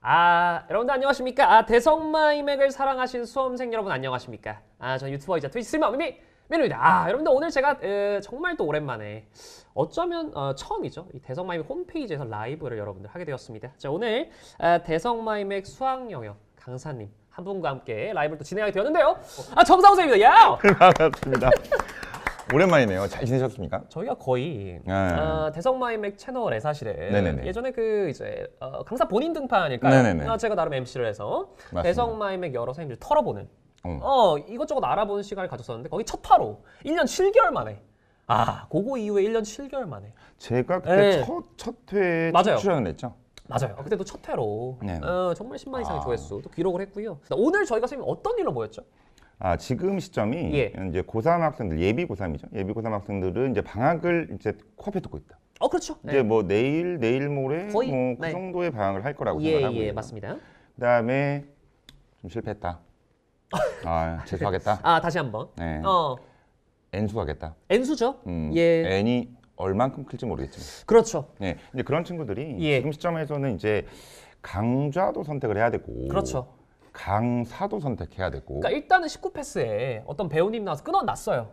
여러분들 안녕하십니까? 대성마이맥을 사랑하신 수험생 여러분 안녕하십니까? 저 유튜버이자 트위치 스트리머 민우입니다. 여러분들 오늘 제가 정말 또 오랜만에 어쩌면 처음이죠. 이 대성마이맥 홈페이지에서 라이브를 여러분들 하게 되었습니다. 자, 오늘 대성마이맥 수학 영역 강사님 한 분과 함께 라이브를 또 진행하게 되었는데요. 정상우쌤입니다. 야! 반갑습니다. 오랜만이네요. 잘 지내셨습니까? 저희가 거의 대성마이맥 채널에 사실은 네네네. 예전에 이제 강사 본인 등판일까요? 네네네. 제가 나름 MC를 해서 맞습니다. 대성마이맥 여러 선생님들 털어보는 이것저것 알아보는 시간을 가졌었는데 거기 첫 화로 1년 7개월 만에 그거 이후에 1년 7개월 만에 제가 그때 네. 첫 회에 맞아요. 출연을 했죠. 맞아요. 그때도 첫 회로 네. 정말 10만 이상의 조회수 또 기록을 했고요. 오늘 저희가 선생님 어떤 일로 모였죠? 지금 시점이 예. 이제 고3 학생들, 예비 고3이죠. 예비 고3 학생들은 이제 방학을 이제 코앞에 두고 있다. 그렇죠. 이제 뭐 내일 모레 거의, 뭐 그 네. 정도의 방학을 할 거라고 생각하고 예, 있어요. 맞습니다. 그다음에 좀 실패했다. 재수하겠다. 다시 한번. 네. 어, N수하겠다. N수죠? 예. N이 얼만큼 클지 모르겠지만. 그렇죠. 네. 이제 그런 친구들이 예. 지금 시점에서는 이제 강좌도 선택을 해야 되고. 그렇죠. 강사도 선택해야 되고. 그러니까 일단은 19패스에 어떤 배우님 나와서 끊어놨어요.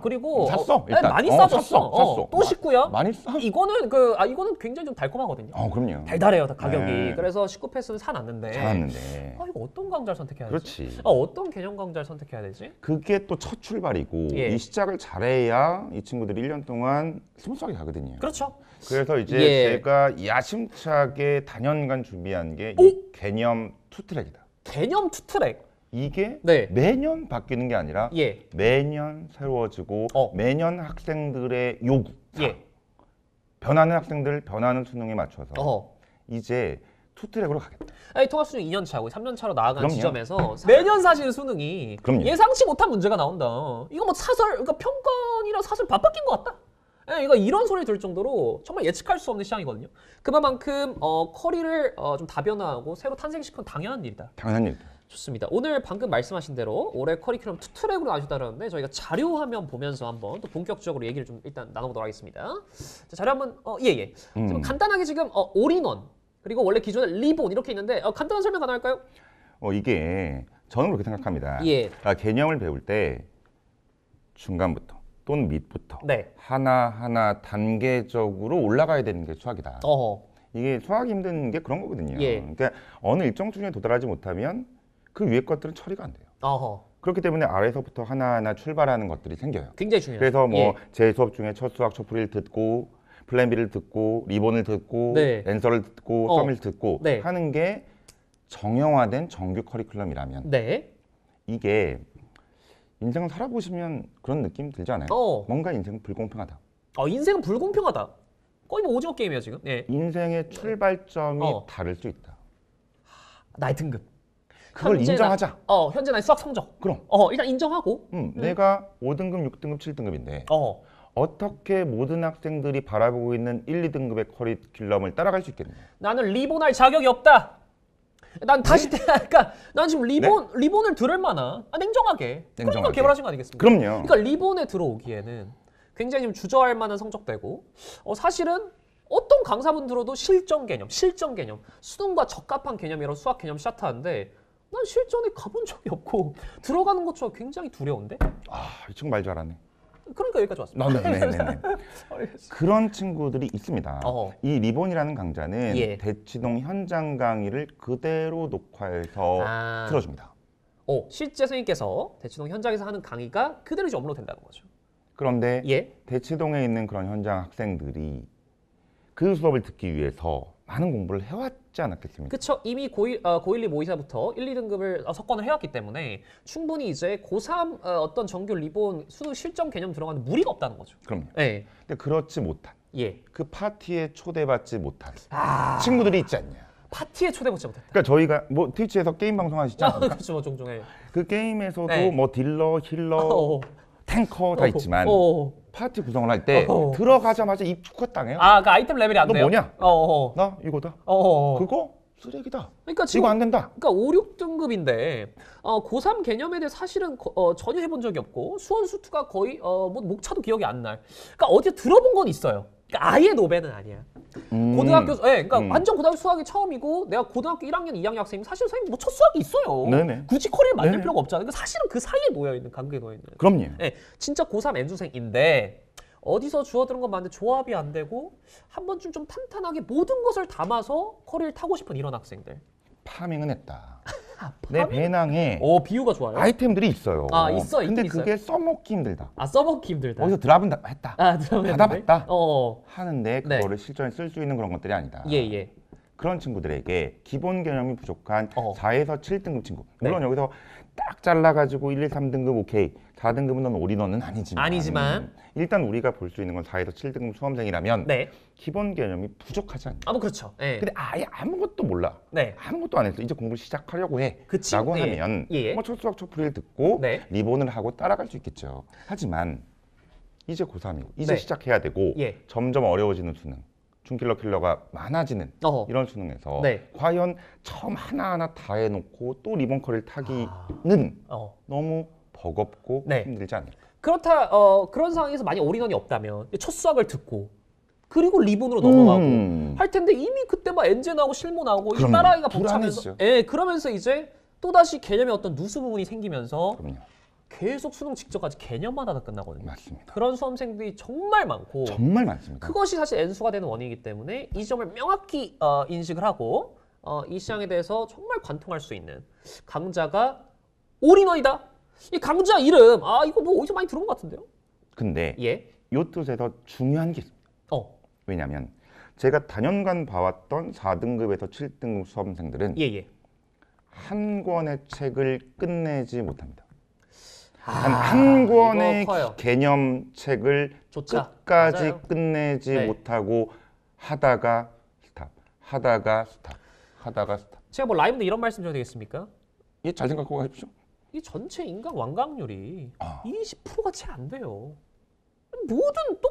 그리고 샀어, 네, 일단. 많이 싸졌어. 샀어. 또 19야? 많이 싸? 이거는 이거는 굉장히 좀 달콤하거든요. 그럼요. 달달해요, 가격이. 네. 그래서 19패스는 사놨는데. 잘하는데. 이거 어떤 강좌를 선택해야 되지? 그렇지. 어떤 개념 강좌를 선택해야 되지? 그게 또 첫 출발이고 예. 이 시작을 잘해야 이 친구들이 1년 동안 스무스하게 가거든요. 그렇죠. 그래서 이제 예. 제가 야심차게 단연간 준비한 게 이 개념 투트랙이다. 개념 투트랙. 이게 네. 매년 바뀌는 게 아니라 예. 매년 새로워지고 매년 학생들의 요구, 예. 변하는 학생들, 변하는 수능에 맞춰서 이제 투트랙으로 가겠다. 통합수능 2년 차고 3년 차로 나아간 그럼요. 지점에서 매년 사실 수능이 그럼요. 예상치 못한 문제가 나온다. 이거 뭐 사설, 그러니까 평가원이랑 사설 바뀐 것 같다. 이거 이런 소리 들 정도로 정말 예측할 수 없는 시장이거든요. 그만큼 커리를 좀 다변화하고 새로 탄생시키는 당연한 일이다. 당연한 일. 좋습니다. 오늘 방금 말씀하신 대로 올해 커리큘럼 투트랙으로 나눠주다라는데 저희가 자료 화면 보면서 한번 또 본격적으로 얘기를 좀 일단 나눠보도록 하겠습니다. 자, 자료 한번 지금 간단하게 지금 올인원 그리고 원래 기존에 리본 이렇게 있는데 간단한 설명 가능할까요? 이게 저는 그렇게 생각합니다. 예. 개념을 배울 때 중간부터 또는 밑부터 네. 하나하나 단계적으로 올라가야 되는 게 수학이다. 어허. 이게 수학이 힘든 게 그런 거거든요. 예. 그러니까 어느 일정 수준에 도달하지 못하면 그 위에 것들은 처리가 안 돼요. 어허. 그렇기 때문에 아래서부터 하나하나 출발하는 것들이 생겨요. 굉장히 중요해요. 그래서 뭐 예. 제 수업 중에 첫 수학 초프리를 듣고 플랜 B를 듣고 리본을 듣고 네. 앤서를 듣고 서밋을 듣고 네. 하는 게 정형화된 정규 커리큘럼이라면 네. 이게 인생을 살아보시면 그런 느낌 들지 않아요? 뭔가 인생은 불공평하다. 인생은 불공평하다. 거의 뭐 오징어 게임이야 지금. 예. 인생의 출발점이 다를 수 있다. 나의 등급. 그걸 인정하자. 현재 나의 수학 성적. 그럼. 일단 인정하고. 내가 5등급, 6등급, 7등급인데 어떻게 모든 학생들이 바라보고 있는 1, 2등급의 커리큘럼을 따라갈 수 있겠냐? 나는 리본할 자격이 없다. 난 다시 그러니까 난 지금 리본을 들을 만한 냉정하게. 그러니까 개발하신 거 아니겠습니까? 그럼요. 그러니까 리본에 들어오기에는 굉장히 좀 주저할 만한 성적대고 사실은 어떤 강사분 들어도 실전 개념, 수능과 적합한 개념이라고 수학 개념 시작하는데 난 실전에 가본 적이 없고 들어가는 것조차 굉장히 두려운데? 이 친구 말 잘하네. 그러니까 여기까지 왔습니다. 네네네. 그런 친구들이 있습니다. 이 리본이라는 강좌는 예. 대치동 현장 강의를 그대로 녹화해서 틀어줍니다. 실제 선생님께서 대치동 현장에서 하는 강의가 그대로 이제 업로드된다는 거죠. 그런데 예. 대치동에 있는 그런 현장 학생들이 그 수업을 듣기 위해서 많은 공부를 해왔지 않았겠습니까? 그렇죠. 이미 고1, 2, 모2사부터 1, 2등급을 석권을 해왔기 때문에 충분히 이제 고3 어떤 정규 리본 수능 실전 개념 들어가는 무리가 없다는 거죠. 그럼요. 네. 근데 그렇지 못한 예. 그 파티에 초대받지 못한 친구들이 있지 않냐. 파티에 초대받지 못했다. 그러니까 저희가 뭐 트위치에서 게임 방송 하시지 않습니까? 그렇죠. 뭐 종종 해. 그 게임에서도 네. 뭐 딜러, 힐러, 탱커 다 있지만 파티 구성을 할 때 들어가자마자 입 당해요. 그 아이템 레벨이 안 너 돼요? 뭐냐? 나 이거다. 그거 쓰레기다. 그러니까 지금, 이거 안 된다. 그러니까 5, 6등급인데 고3 개념에 대해 사실은 전혀 해본 적이 없고 수원 수투가 거의 뭐 목차도 기억이 안 날. 그러니까 어디에 들어본 건 있어요. 그러니까 아예 노베는 아니야. 고등학교, 그러니까 완전 고등학교 수학이 처음이고 내가 고등학교 1학년, 2학년 학생이면 사실 선생님 뭐 첫 수학이 있어요. 네네. 굳이 커리를 만들 네네. 필요가 없잖아. 그러니까 사실은 그 사이에 놓여 있는 관계에 놓여 있는. 그럼요. 네, 진짜 고3 N수생인데 어디서 주워들은 건 맞는데 조합이 안 되고 한 번쯤 좀 탄탄하게 모든 것을 담아서 커리를 타고 싶은 이런 학생들. 파밍은 했다. 내 배낭에 오, 비유가 좋아요. 아이템들이 있어요. 아, 있어, 근데 있긴 그게 써먹기 힘들다. 아, 써먹기 힘들다. 거기서 드랍은 다 했다. 아, 들어봤는데? 받아봤다. 어, 하는데 네. 그거를 실전에 쓸 수 있는 그런 것들이 아니다. 예, 예. 그런 친구들에게 기본 개념이 부족한 어. 4에서 7등급 친구. 물론 네. 여기서 딱 잘라가지고 1, 2, 3등급 오케이. 4등급은 넌 올인원은 아니지만 일단 우리가 볼 수 있는 건 4에서 7등급 수험생이라면 네. 기본 개념이 부족하지 않나. 아, 뭐 그렇죠. 예. 근데 아예 아무것도 몰라. 네. 아무것도 안 했어. 이제 공부를 시작하려고 해. 그치? 라고 예. 하면 예. 뭐 첫 수학 첫 풀이를 듣고 네. 리본을 하고 따라갈 수 있겠죠. 하지만 이제 고3이고 이제 네. 시작해야 되고 예. 점점 어려워지는 수능. 중킬러 킬러가 많아지는 어허. 이런 수능에서 네. 과연 처음 하나하나 다 해놓고 또 리본 커리를 타기는 어. 너무 버겁고 네. 힘들지 않을까. 그렇다, 그런 상황에서 만약 올인원이 없다면 첫 수학을 듣고 그리고 리본으로 넘어가고 할 텐데 이미 그때 막 엔제 나오고 실무 나오고 이 그럼요. 딸아이가 벅차면서 불안해지죠. 예, 그러면서 이제 또다시 개념의 어떤 누수 부분이 생기면서 그럼요. 계속 수능 직전까지 개념만 하다 끝나거든요. 맞습니다. 그런 수험생들이 정말 많고 정말 많습니다. 그것이 사실 N수가 되는 원인이기 때문에 이 점을 명확히 인식을 하고 이 시장에 대해서 정말 관통할 수 있는 강자가 올인원이다. 이 강자 이름 이거 뭐 어디서 많이 들어본 것 같은데요? 근데 예. 요 뜻에서 중요한 게 있습니다. 왜냐하면 제가 단연간 봐왔던 4등급에서 7등급 수험생들은 예예. 한 권의 책을 끝내지 못합니다. 한 권의 이거 커요. 개념 책을 조차. 끝까지 맞아요. 끝내지 네. 못하고 하다가 스탑, 하다가 스탑, 하다가 스탑. 제가 뭐 라이브인데 이런 말씀 드려도 되겠습니까? 예, 잘 생각하고 해보시죠. 이 전체 인간 완강률이 아. 20%가 채 안 돼요. 모든 또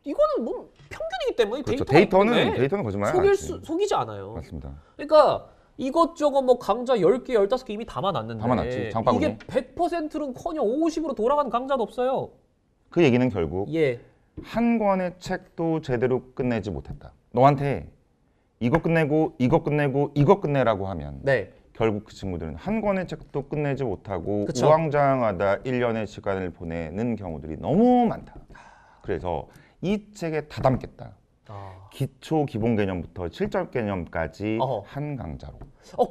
이거는 뭐 평균이기 때문에 그렇죠. 데이터가 있기 때문에 데이터는 거짓말 안 하지. 속이지 않아요. 맞습니다. 그러니까 이것저것 뭐 강좌 10개, 15개 이미 담아놨는데 담아놨지, 장바구니. 이게 100%는커녕 50으로 돌아가는 강좌도 없어요. 그 얘기는 결국 예. 한 권의 책도 제대로 끝내지 못했다. 너한테 이거 끝내고 이거 끝내고 이거 끝내라고 하면 네. 결국 그 친구들은 한 권의 책도 끝내지 못하고 그쵸. 우왕좌왕하다 1년의 시간을 보내는 경우들이 너무 많다. 그래서 이 책에 다 담겠다. 기초 기본 개념부터 실전 개념까지 어허. 한 강좌로.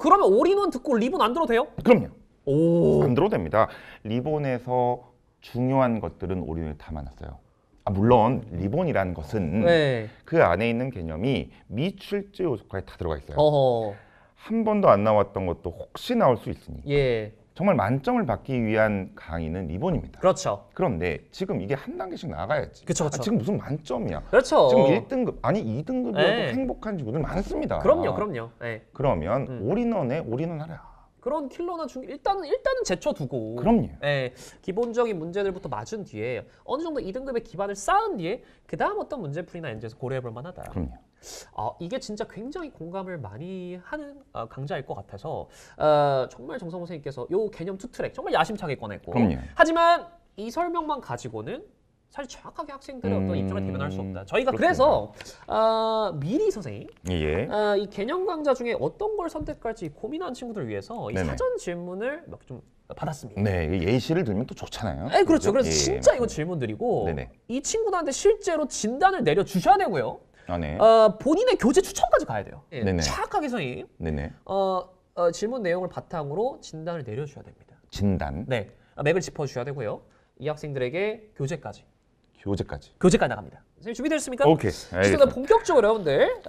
그러면 올인원 듣고 리본 안 들어도 돼요? 그럼요. 오. 안 들어도 됩니다. 리본에서 중요한 것들은 올인을 담아놨어요. 물론 리본이라는 것은 네. 그 안에 있는 개념이 미출제 요소까지 다 들어가 있어요. 어허. 한 번도 안 나왔던 것도 혹시 나올 수 있으니 예. 정말 만점을 받기 위한 강의는 리본입니다. 그렇죠. 그런데 지금 이게 한 단계씩 나가야지. 그쵸, 그쵸. 지금 무슨 만점이야. 그렇죠. 지금 1등급 아니 2등급이어도 네. 행복한 친구들 많습니다. 그럼요. 네. 그러면 올인원에 올인원 하라. 그런 킬러나 중 일단은 제쳐두고. 그럼요. 예, 기본적인 문제들부터 맞은 뒤에 어느 정도 2등급의 기반을 쌓은 뒤에 그 다음 어떤 문제풀이나 엔제에서 고려해볼 만하다. 그럼요. 이게 진짜 굉장히 공감을 많이 하는 강좌일 것 같아서 정말 정성호 선생님께서 요 개념 투 트랙 정말 야심차게 꺼냈고 그럼요. 하지만 이 설명만 가지고는 사실 정확하게 학생들의 어떤 입장을 대변할 수 없다. 저희가 그래서 미리 선생님 예. 이 개념 강좌 중에 어떤 걸 선택할지 고민하는 친구들을 위해서 이 네네. 사전 질문을 몇 개 좀 받았습니다. 네, 예시를 들면 또 좋잖아요. 네, 그렇죠. 그래서 예, 진짜 맞습니다. 이거 질문드리고 네네. 이 친구들한테 실제로 진단을 내려 주셔야 되고요. 네. 본인의 교재 추천까지 가야 돼요. 예, 네네. 정확하게 선생님 네네. 질문 내용을 바탕으로 진단을 내려주셔야 됩니다. 진단, 네, 맥을 짚어주셔야 되고요. 이 학생들에게 교재까지 나갑니다. 선생님 준비되셨습니까? 오케이. 지금 알겠습니다. 본격적으로 여러분들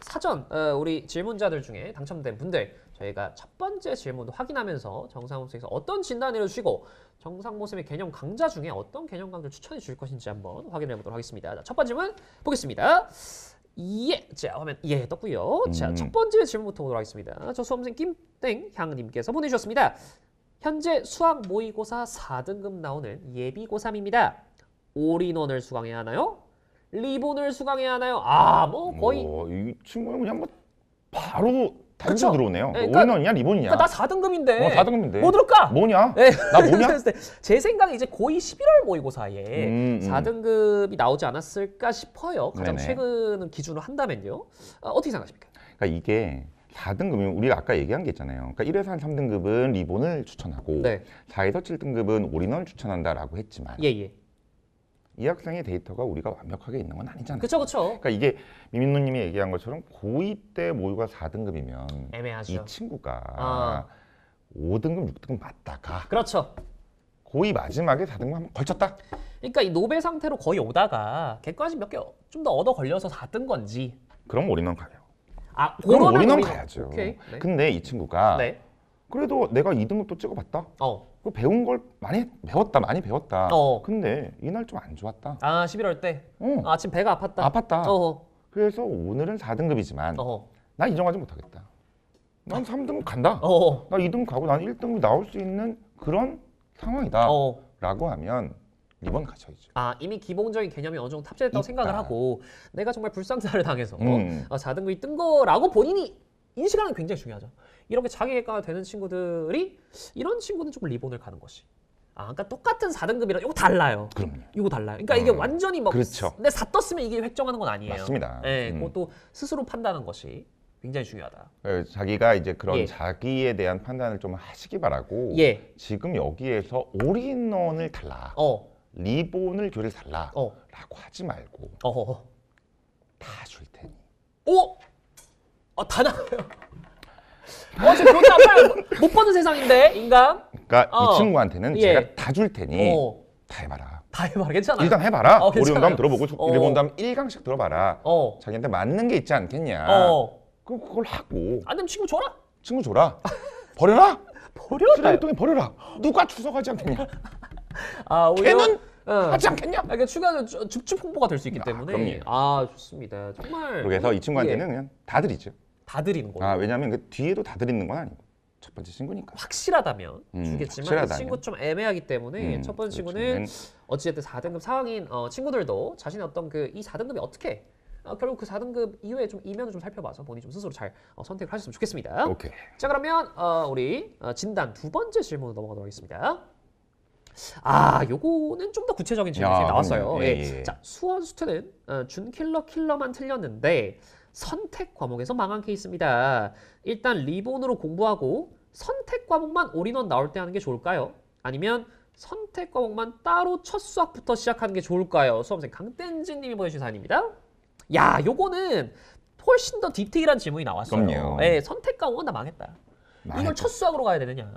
사전 우리 질문자들 중에 당첨된 분들 저희가 첫 번째 질문도 확인하면서 정상호 선생님께서 어떤 진단 내려주시고 정상호 선생님의 개념 강좌 중에 어떤 개념 강좌를 추천해 주실 것인지 한번 확인해 보도록 하겠습니다. 자, 첫 번째 질문 보겠습니다. 예, 자 화면 떴고요. 자, 첫 번째 질문부터 보도록 하겠습니다. 저 수험생 김땡향님께서 보내주셨습니다. 현재 수학 모의고사 4등급 나오는 예비 고3입니다. 올인원을 수강해야 하나요? 리본을 수강해야 하나요? 뭐 거의 이 친구는 그냥 뭐 바로 다 그쵸? 들어오네요. 네, 그러니까- 올인원이냐 리본이냐. 그러니까 나 4등급인데 4등급인데. 뭐 들을까? 뭐냐? 네. 나 뭐냐? 그랬을 때 제 생각에 이제 고2 11월 모의고 사이에 4등급이 나오지 않았을까 싶어요. 가장 네네. 최근 기준으로 한다면요. 어떻게 생각하십니까? 그러니까 이게 4등급이면 우리가 아까 얘기한 게 있잖아요. 그러니까 1에서 한 3등급은 리본을 추천하고 네. 4에서 7등급은 올인원을 추천한다라고 했지만 예. 이 학생의 데이터가 우리가 완벽하게 있는 건 아니잖아요. 그쵸. 그러니까 이게 미민노님이 얘기한 것처럼 고2 때 모의가 4등급이면 애매하죠. 이 친구가 아. 5등급, 6등급 맞다가 그렇죠. 고2 마지막에 4등급 한번 걸쳤다. 그러니까 이 노벨 상태로 거의 오다가 객관식 몇 개 좀 더 얻어 걸려서 다 뜬 건지. 그럼 올인원 가요. 그러면 그럼 올인원 우리는- 가야죠. 오케이. 네. 근데 이 친구가 네. 그래도 내가 2등급도 찍어봤다. 어. 그 배운 걸 많이 배웠다. 어. 근데 이날 좀 안 좋았다. 11월 때. 어. 아침 배가 아팠다. 아팠다. 어허. 그래서 오늘은 4등급이지만 어허. 나 인정하지 못하겠다. 난 3등급 간다. 어허. 나 2등급 가고 난 1등급 나올 수 있는 그런 상황이다. 어. 라고 하면 이번 가셔야죠. 이미 기본적인 개념이 어느 정도 탑재됐다고 있다. 생각을 하고 내가 정말 불상사를 당해서 4등급이 뜬 거라고 본인이 인식하는 게 굉장히 중요하죠. 이렇게 자기 객관화 되는 친구들이 이런 친구는 조금 리본을 가는 것이. 그러니까 똑같은 4등급이라 이거 달라요. 그럼요. 이거 달라요. 그러니까 이게 완전히 막 그렇죠. 내 4 떴으면 이게 획정하는 건 아니에요. 맞습니다. 네, 그것도 스스로 판단하는 것이 굉장히 중요하다. 자기가 이제 그런 예. 자기에 대한 판단을 좀 하시기 바라고 예. 지금 여기에서 올인원을 달라. 리본을 교를 달라. 라고 하지 말고 어허. 다 줄 테니. 오! 다 나와요. 지금 교재 안 봐요. 못 보는 세상인데 인간. 그러니까 이 친구한테는 예. 제가 다 줄 테니 어. 다 해봐라. 다 해봐라. 괜찮아. 일단 해봐라. 괜찮아요. 올인원도 한번 들어보고 어. 리본도 한번 1강씩 들어봐라. 어. 자기한테 맞는 게 있지 않겠냐. 그럼 그걸 하고 안 되면 친구 줘라. 친구 줘라. 버려라. 버려라. 쓰레기통에 버려라. 누가 추석하지 않겠냐. 오히려 걔는 하지 않겠냐. 그러니까 추가로 줍줍 홍보가 될 수 있기 때문에. 그럼요. 좋습니다. 정말. 그래서 이 친구한테는 예. 그냥 다 드리죠. 다 드리는 거예요. 왜냐하면 그 뒤에도 다 드리는 건 아니고 첫 번째 친구니까. 확실하다면 주겠지만 확실하다면. 이 친구 좀 애매하기 때문에 첫 번째 친구는 어찌됐든 4등급 상황인 친구들도 자신의 어떤 이 4등급이 어떻게 결국 그 4등급 이후에 좀 이면을 좀 살펴봐서 본인이 좀 스스로 잘 선택을 하셨으면 좋겠습니다. 오케이. 자 그러면 우리 진단 두 번째 질문으로 넘어가도록 하겠습니다. 요거는 좀 더 구체적인 질문이 나왔어요. 그럼요. 예. 자 수원 수트는 킬러만 틀렸는데 선택 과목에서 망한 케이스입니다. 일단 리본으로 공부하고 선택 과목만 올인원 나올 때 하는 게 좋을까요? 아니면 선택 과목만 따로 첫 수학부터 시작하는 게 좋을까요? 수험생 강땡진님이 보내주신 사연입니다. 요거는 훨씬 더 디테일한 질문이 나왔어요. 그럼요. 선택 과목은 다 망했다. 이걸 망했다. 첫 수학으로 가야 되느냐?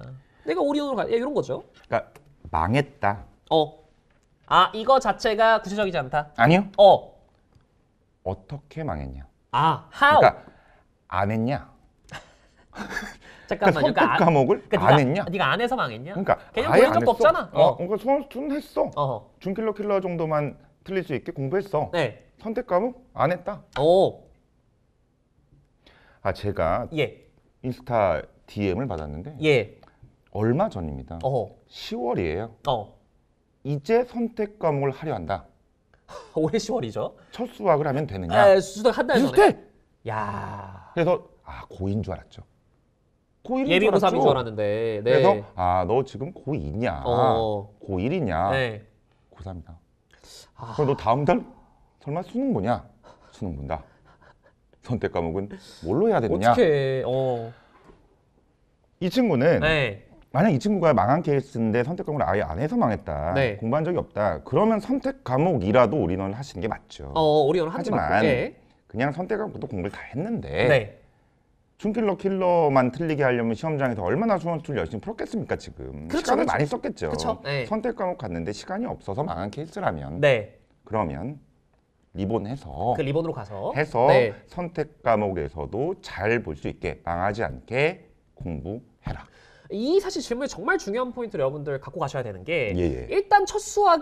내가 올인원으로 가야 이런 거죠. 그러니까 망했다. 이거 자체가 구체적이지 않다. 아니요. 어떻게 망했냐. how? 그러니까 안 했냐. 잠깐만요. 선택 과목을 안 했냐. 네가 안 해서 망했냐? 그러니까 개념 아예 보인 안 적도 했어. 없잖아. 그러니까 수원수는 했어. 준킬러 정도만 틀릴 수 있게 공부했어. 네. 선택 과목 안 했다. 제가 예. 인스타 DM을 받았는데 예. 얼마 전입니다. 10월이에요. 이제 선택 과목을 하려 한다. 올해 10월이죠. 첫 수학을 하면 되느냐? 수능 한 달 전에. 비슷해. 야. 그래서 고2인 줄 알았죠. 고1인 예비 줄 알았죠. 고3인 줄 알았는데. 네. 그래서 너 지금 고2냐? 고1이냐? 네. 고3이다. 그럼 너 다음 달 설마 수능 보냐? 수능 본다. 선택 과목은 뭘로 해야 되느냐? 어떻게? 이 친구는 네. 만약 이 친구가 망한 케이스인데 선택 과목을 아예 안 해서 망했다. 네. 공부한 적이 없다. 그러면 선택 과목이라도 올인원을 하시는 게 맞죠. 올인원 하지 말고. 하지만 그냥 선택 과목도 공부를 다 했는데 네. 준킬러만 틀리게 하려면 시험장에서 얼마나 수험수를 열심히 풀었겠습니까 지금. 그렇죠, 시간을 그렇죠. 많이 썼겠죠. 그렇죠. 네. 선택 과목 갔는데 시간이 없어서 망한 케이스라면 네. 그러면 리본해서 그 리본으로 가서 네. 선택 과목에서도 잘 볼 수 있게 망하지 않게 공부해라. 이 사실 질문이 정말 중요한 포인트를 여러분들 갖고 가셔야 되는 게 예. 일단 첫 수학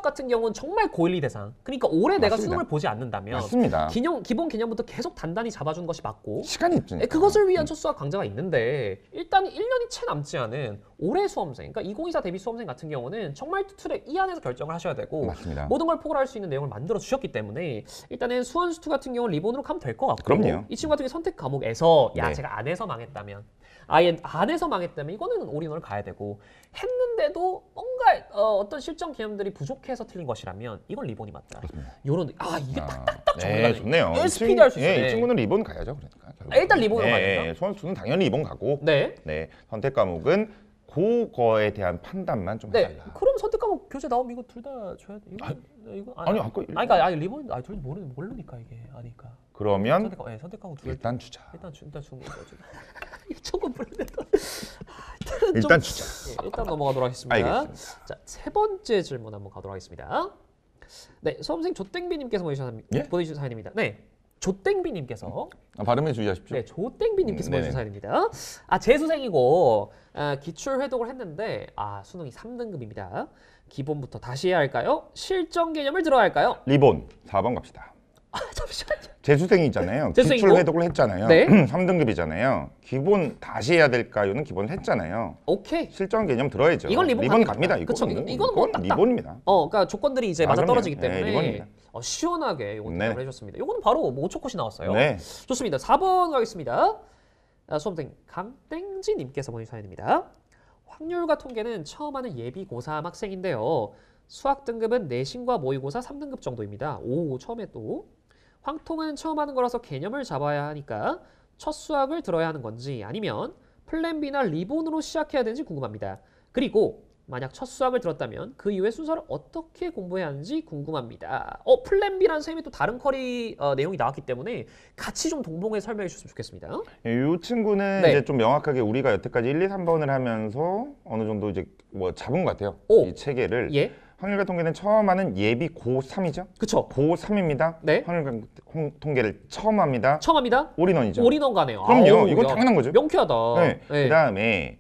같은 경우는 정말 고1, 2 대상. 그러니까 올해 내가 맞습니다. 수능을 보지 않는다면 맞습니다. 기본 개념부터 계속 단단히 잡아주는 것이 맞고 시간이 있으니까. 그것을 위한 첫 수학 강좌가 있는데 일단 1년이 채 남지 않은 올해 수험생, 그러니까 2024 대비 수험생 같은 경우는 정말 투트랙 이 안에서 결정을 하셔야 되고 맞습니다. 모든 걸 포괄할 수 있는 내용을 만들어 주셨기 때문에 일단은 수원수투 같은 경우는 리본으로 가면 될 것 같고 그럼요. 이 친구 같은 경우 선택 과목에서 야 네. 제가 안에서 망했다면 아예 안에서 망했다면 이거는 올인원을 가야 되고 했는데도 뭔가 어떤 실전 개념들이 부족해서 틀린 것이라면 이건 리본이 맞다. 그렇습니다. 요런 이게 딱딱딱 정리가 네, 좋네요. SPD 할 수 있어요. 이 친구는 리본 가야죠, 그러니까. 일단 리본으로 가야 된다? 수원수는 당연히 리본 가고. 네. 네, 선택 과목은 그거에 대한 판단만 좀 네. 해달라. 그럼 선택 과목 교재 나오면 이거 둘 다 줘야 돼. 이거 아니, 아까 그러니까 리본 둘 모르니까 이게 아니까. 그러면 선택 과목 둘 일단 주자. 일단 주는 거죠. 조금 불안해도 일단 주자. 일단 넘어가도록 하겠습니다. 알겠습니다. 자, 세 번째 질문 한번 가도록 하겠습니다. 네, 수험생 조땡비님께서 보내주신 사연입니다. 네, 조땡비님께서 발음에 주의하십시오. 네, 조땡비님께서 네네. 보내주신 사연입니다. 재수생이고 기출 회독을 했는데 수능이 3등급입니다. 기본부터 다시 해야 할까요? 실전 개념을 들어야 할까요? 리본 4번 갑시다. 잠시만요. 재수생이잖아요. 재수생이고? 기출 회독을 했잖아요. 네. 3등급이잖아요. 기본 다시 해야 될까요는 기본 했잖아요. 오케이. 실전 개념 들어야죠. 이건 리본 갑니다. 그쵸, 이거는 이거는 뭐 딱딱. 리본입니다. 그러니까 조건들이 이제 맞아 떨어지기 그럼요. 때문에 네, 리본입니다. 시원하게 이거 네. 대답을 해줬습니다. 이거는 바로 뭐 5초 컷이 나왔어요. 네. 좋습니다. 4번 가겠습니다. 수험생 강땡지님께서 보내주신 사연입니다. 확률과 통계는 처음 하는 예비 고3 학생인데요. 수학 등급은 내신과 모의고사 3등급 정도입니다. 오, 처음에 또. 황통은 처음 하는 거라서 개념을 잡아야 하니까 첫 수학을 들어야 하는 건지 아니면 플랜 B나 리본으로 시작해야 되는지 궁금합니다. 그리고 만약 첫 수학을 들었다면 그 이후에 순서를 어떻게 공부해야 하는지 궁금합니다. 플랜 B라는 셈이 또 다른 쿼리 내용이 나왔기 때문에 같이 좀 동봉해 설명해 주셨으면 좋겠습니다. 이 친구는 네. 이제 좀 명확하게 우리가 여태까지 1, 2, 3번을 하면서 어느 정도 이제 뭐 잡은 것 같아요. 오. 이 체계를. 예, 확률과 통계는 처음 하는 예비 고3이죠. 그쵸. 고3입니다. 네. 확률과 통계를 처음 합니다. 처음 합니다. 올인원이죠. 올인원 가네요. 그럼요. 아우, 이건 야, 당연한 거죠. 명쾌하다. 네. 네. 그다음에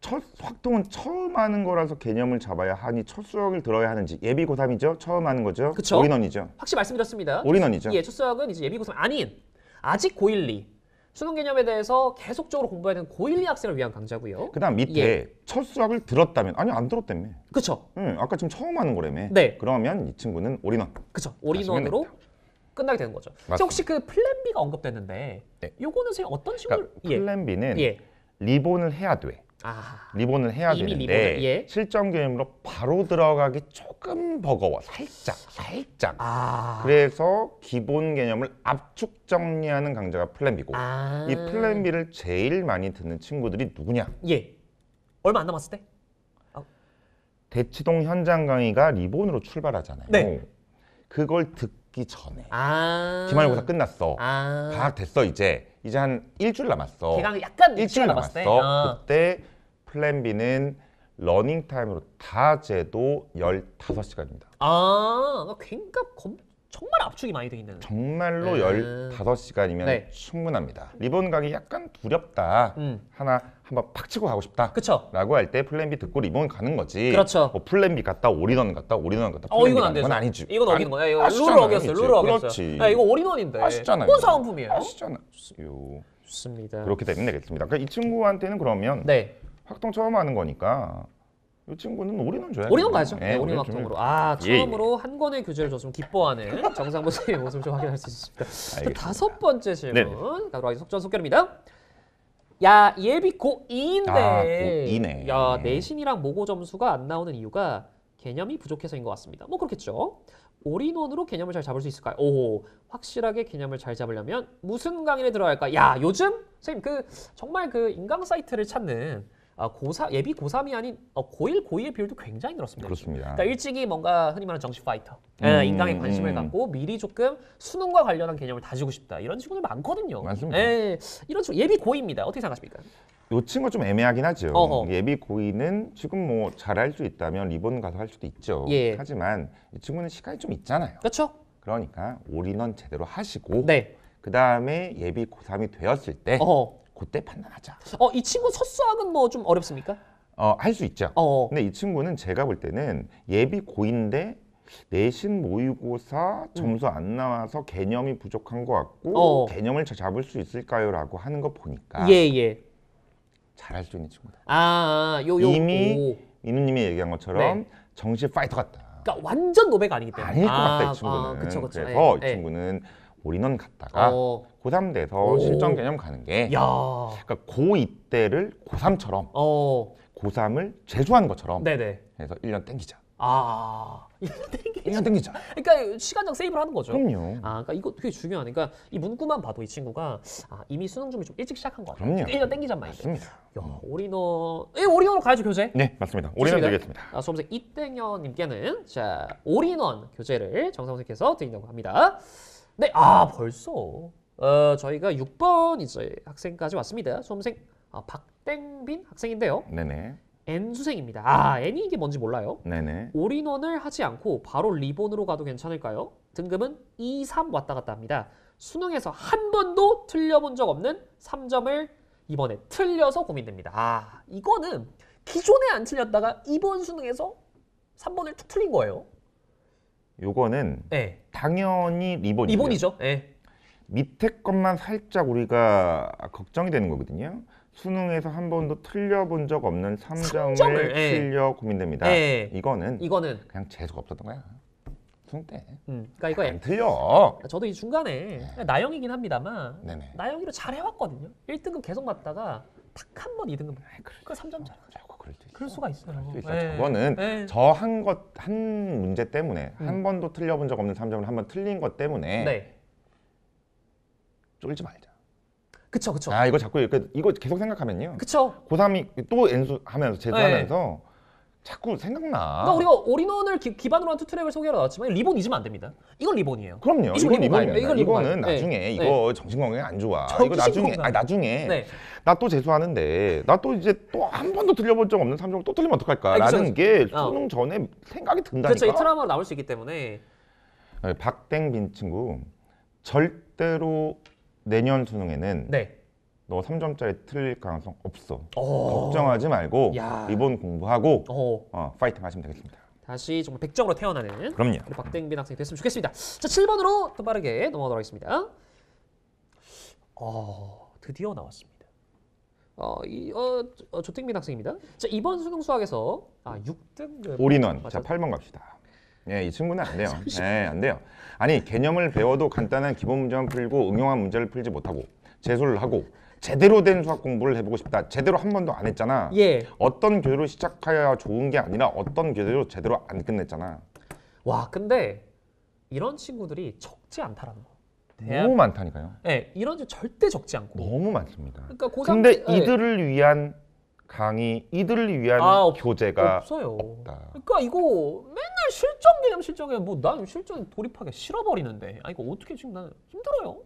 첫 확통은 처음 하는 거라서 개념을 잡아야 하니 첫 수학을 들어야 하는지 예비 고3이죠. 처음 하는 거죠. 그쵸. 올인원이죠. 확실히 말씀드렸습니다. 올인원이죠. 예, 첫 수학은 이제 예비 고3 아닌 아직 고1, 2 수능 개념에 대해서 계속적으로 공부해야 되는 고1, 2 학생을 위한 강좌고요. 그다음 밑에 예. 첫 수학을 들었다면 아니 안 들었다며. 그쵸. 응, 아까 지금 처음 하는 거라며. 네. 그러면 이 친구는 올인원. 그쵸. 올인원으로 끝나게 되는 거죠. 맞습니다. 혹시 그 플랜 B가 언급됐는데 네. 요거는 선생님 어떤 식으로 그러니까 플랜 B는 예. 리본을 해야 돼. 리본을 해야 이미 되는데 리본을, 예. 실전 개념으로 바로 들어가기 조금 버거워. 살짝. 아. 그래서 기본 개념을 압축 정리하는 강좌가 플랜 B고 아. 이 플랜 B를 제일 많이 듣는 친구들이 누구냐? 예. 얼마 안 남았을 때? 대치동 현장 강의가 리본으로 출발하잖아요. 네. 그걸 듣기 전에 아. 기말고사 끝났어. 아. 방학 됐어 이제 한 일주일 남았어. 개강 약간 일주일 시간 남았어. 남았을 때. 그때 플랜 B는 러닝 타임으로 다 재도 15시간입니다. 그러니까 정말 압축이 많이 돼 있는. 정말로 음. 15시간이면 네. 충분합니다. 리본 강의 약간 두렵다. 하나 한번 팍 치고 가고 싶다. 그쵸. 라고 할 때 플랜 B 듣고 리본 가는 거지. 그렇죠. 뭐 플랜 B 갔다 올인원 갔다 플랜 B 이건 안 가는 되죠. 건 아니지. 이건 어기는 거야. 이거 아시잖아요, 룰을 어겼어요. 이제. 룰을 어겼어요. 그렇지. 이거 올인원인데. 아시잖아요. 뭔 사은품이에요? 아시잖아요. 좋습니다. 그렇게 되면 되겠습니다. 그러니까 이 친구한테는 그러면 네. 확동 처음 하는 거니까 이 친구는 올인원 줘야죠. 올인원 가죠. 네, 네, 올인원 올인원 확정으로. 예, 예. 처음으로 한 권의 교재를 줬으면 기뻐하는 정상보 선생님의 모습을 좀 확인할 수 있습니다. 알겠습니다. 다섯 번째 질문 네네. 가도록 하겠습니다. 속전속결입니다. 야, 예비 고2인데 고2네. 야, 내신이랑 모고 점수가 안 나오는 이유가 개념이 부족해서인 것 같습니다. 뭐 그렇겠죠. 올인원으로 개념을 잘 잡을 수 있을까요? 오, 확실하게 개념을 잘 잡으려면 무슨 강의를 들어야 할까? 야, 요즘 선생님 정말 인강 사이트를 찾는 예비 고3이 아닌 고1, 고2의 비율도 굉장히 늘었습니다. 그렇습니다. 그러니까 일찍이 뭔가 흔히 말하는 정시 파이터, 인강에 관심을 갖고 미리 조금 수능과 관련한 개념을 다지고 싶다. 이런 친구들 많거든요. 맞습니다. 이런 친구 예비 고2입니다. 어떻게 생각하십니까? 이 친구 좀 애매하긴 하죠. 어허. 예비 고2는 지금 뭐 잘할 수 있다면 리본 가서 할 수도 있죠. 예. 하지만 이 친구는 시간이 좀 있잖아요. 그렇죠? 그러니까 올인원 제대로 하시고 네. 그 다음에 예비 고3이 되었을 때 어허. 그때 판단하자. 이 친구 첫 수학은 뭐 좀 어렵습니까? 할 수 있죠. 근데 이 친구는 제가 볼 때는 예비 고2인데 내신 모의고사 점수 안 나와서 개념이 부족한 것 같고 개념을 잘 잡을 수 있을까요? 라고 하는 거 보니까 예. 잘할 수 있는 친구다. 이미 민우님이 얘기한 것처럼 네. 정식 파이터 같다. 그러니까 완전 노베가 아니기 때문에. 아닐 것 같다 이 친구는. 그쵸. 그래서 이 네. 친구는 올인원 갔다가 고3 돼서 실전 개념 가는 게 야. 그러니까 고2 때를 고3처럼 고3을 재수한 것처럼 네네. 해서 1년 땡기자. 1년 1년 땡기자. 그러니까 시간적 세이브를 하는 거죠. 그럼요. 그러니까 이거 되게 중요하네. 그러니까 이 문구만 봐도 이 친구가 이미 수능 준비 좀 일찍 시작한 것 같아요. 그럼요. 1년 땡기자 마인드. 맞습니다. 야, 올인원 가야죠, 교재. 네, 맞습니다. 올인원 드리겠습니다. 수험생 이땡현님께는 자 올인원 교재를 정상 선생님께서 드린다고 합니다. 네, 벌써 저희가 6번 이제 학생까지 왔습니다. 수험생 박땡빈 학생인데요. 네네. N수생입니다. N이 이게 뭔지 몰라요. 네네. 올인원을 하지 않고 바로 리본으로 가도 괜찮을까요? 등급은 2, 3 왔다 갔다 합니다. 수능에서 한 번도 틀려본 적 없는 3점을 이번에 틀려서 고민됩니다. 이거는 기존에 안 틀렸다가 이번 수능에서 3번을 툭 틀린 거예요. 요거는 네. 당연히 리본이고요. 리본이죠. 네. 밑에 것만 살짝 우리가 걱정이 되는 거거든요. 수능에서 한 번도 틀려본 적 없는 3점을 틀려 고민됩니다. 이거는 그냥 재수가 없었던 거야. 수능 때. 그러니까 이거 안 틀려. 저도 이 중간에 나영이긴 합니다만 네네. 나영이로 잘 해왔거든요. 1등급 계속 맞다가 딱 한 번 2등급. 그 3점짜리. 그럴 수가 있어요. 저거는 저 한 문제 때문에 한 번도 틀려본 적 없는 3점을 한 번 틀린 것 때문에 쫄지 말자. 그쵸. 이거 자꾸 이거 계속 생각하면요. 그쵸. 고3이 또 N수하면서 재수하면서 자꾸 생각나. 그러니까 우리가 올인원을 기반으로 한 투트랙을 소개하러 나왔지만 리본 잊으면 안 됩니다. 이건 리본이에요. 그럼요. 이건 리본입니다. 이거는 가요. 나중에 이거 정신건강에 안 좋아. 이거 나중에 나 또 재수하는데 나 또 이제 또 한 번도 틀려본 적 없는 3점을 또 틀리면 어떡할까라는 게 수능 전에 생각이 든다니까. 그렇죠. 이 트라우마로 나올 수 있기 때문에. 박땡빈 친구 절대로 내년 수능에는 너 3점짜리 틀릴 가능성 없어. 걱정하지 말고 리본 공부하고 파이팅 하시면 되겠습니다. 다시 정말 100점으로 태어나는 그럼요. 우리 박땡빈 학생이 됐으면 좋겠습니다. 자, 7번으로 또 빠르게 넘어가도록 하겠습니다. 드디어 나왔습니다. 조택민 학생입니다. 자, 이번 수능 수학에서 6등급 올인원. 자, 8번 갑시다. 이 친구는 안 돼요. 안 돼요. 아니, 개념을 배워도 간단한 기본 문제만 풀고 응용한 문제를 풀지 못하고 재수를 하고 제대로 된 수학 공부를 해보고 싶다. 제대로 한 번도 안 했잖아. 어떤 교재로 시작해야 좋은 게 아니라 어떤 교재로 제대로 안 끝냈잖아. 와, 근데 이런 친구들이 적지 않다라는 거. 너무 많다니까요. 이런 친구 절대 적지 않고. 너무 많습니다. 그러니까 근데 이들을 위한 강의, 이들을 위한 교재가 없어요. 없다. 그러니까 이거 맨날 실전 개념 뭐 난 실전 돌입하기 싫어버리는데 이거 어떻게 지금 나는 힘들어요.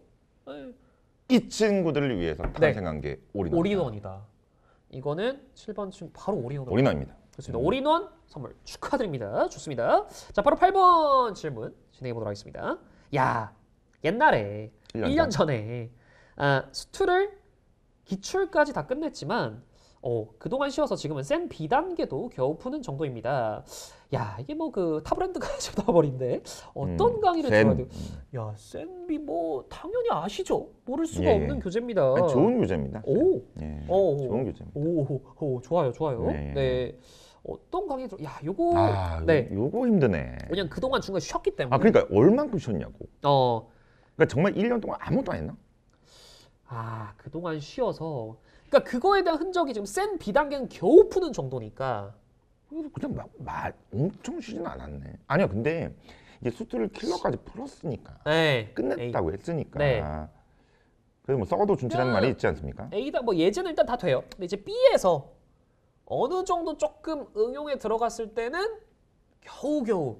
이 친구들을 위해서 탄생한 게 올인원이다. 이거는 7번 친구 바로 올인원입니다. 좋습니다. 올인원 선물 축하드립니다. 좋습니다. 자, 바로 8번 질문 진행해 보도록 하겠습니다. 야, 옛날에 1년 전에 수투를 기출까지 다 끝냈지만 그동안 쉬어서 지금은 센 B단계도 겨우 푸는 정도입니다. 야, 이게 뭐 그 타브랜드가 나와버린데 어떤 강의를 들어야 돼요? 야, 센 B 뭐 당연히 아시죠? 모를 수가 없는 교재입니다. 좋은 교재입니다. 좋은 교재입니다. 좋아요. 네. 어떤 강의 요거 요거 힘드네. 왜냐면 그동안 중간에 쉬었기 때문에. 그러니까 얼만큼 쉬었냐고. 그러니까 정말 1년 동안 아무것도 안 했나? 그동안 쉬어서 그러니까 그거에 대한 흔적이 지금 센 B단계는 겨우 푸는 정도니까 그냥 엄청 쉬지는 않았네. 아니야, 근데 이게 수투를 킬러까지 풀었으니까 끝냈다고 했으니까 그래서 뭐 썩어도 준치라는 말이 있지 않습니까? A다 뭐 예제는 일단 다 돼요. 근데 이제 B에서 어느 정도 조금 응용에 들어갔을 때는 겨우겨우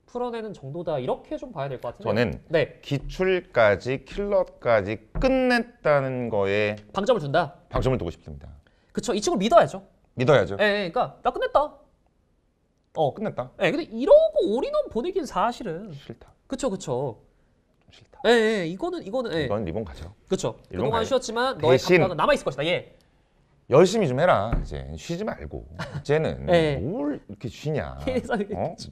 풀어내는 정도다 이렇게 좀 봐야 될 것 같은데 저는 기출까지 킬러까지 끝냈다는 거에 방점을 둔다. 방점을 두고 싶습니다. 그쵸, 이 친구 믿어야죠. 그러니까 나 끝냈다. 끝냈다. 근데 이러고 올인원 보내긴 사실은 싫다. 그쵸. 좀 싫다. 이거는 이건 리본 가죠. 그쵸. 리본 그동안 가요. 쉬었지만 너의 감각은 남아 있을 것이다. 열심히 좀 해라. 이제 쉬지 말고. 이제는 뭘 이렇게 쉬냐.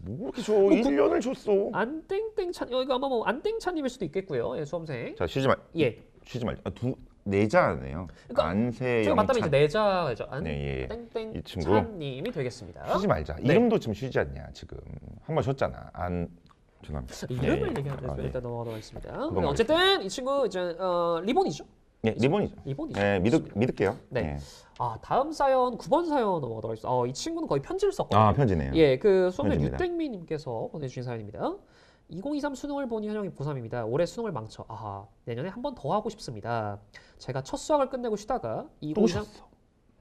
뭐 이렇게 줘. 1년을 줬어. 안땡땡찬 이거 아마 뭐 안땡찬님일 수도 있겠고요. 수험생. 자, 쉬지 말. 내자네요. 그러니까 안세영 저희가 맞다면 이제 찬. 내자죠. 안 네, 예. 땡땡 이 친구. 찬님이 되겠습니다. 쉬지 말자. 네. 이름도 지금 쉬지 않냐 지금. 한번 쉬었잖아. 안 죄송합니다. 이름을 예. 얘기하면 아, 예. 일단 넘어가도록 하겠습니다. 넘어가겠습니다. 어쨌든 이 친구 이제 리본이죠. 예, 리본이죠. 리본이죠. 네, 믿을게요. 네. 예. 아 다음 사연 9번 사연 넘어가도록 하겠습니다. 이 친구는 거의 편지를 썼거든요. 아, 편지네요. 예, 그 수험생 편지입니다. 유땡미님께서 보내주신 사연입니다. 2023 수능을 보니 현영이 고3입니다. 올해 수능을 망쳐. 내년에 한 번 더 하고 싶습니다. 제가 첫 수학을 끝내고 쉬다가 또 2023 쉬었어.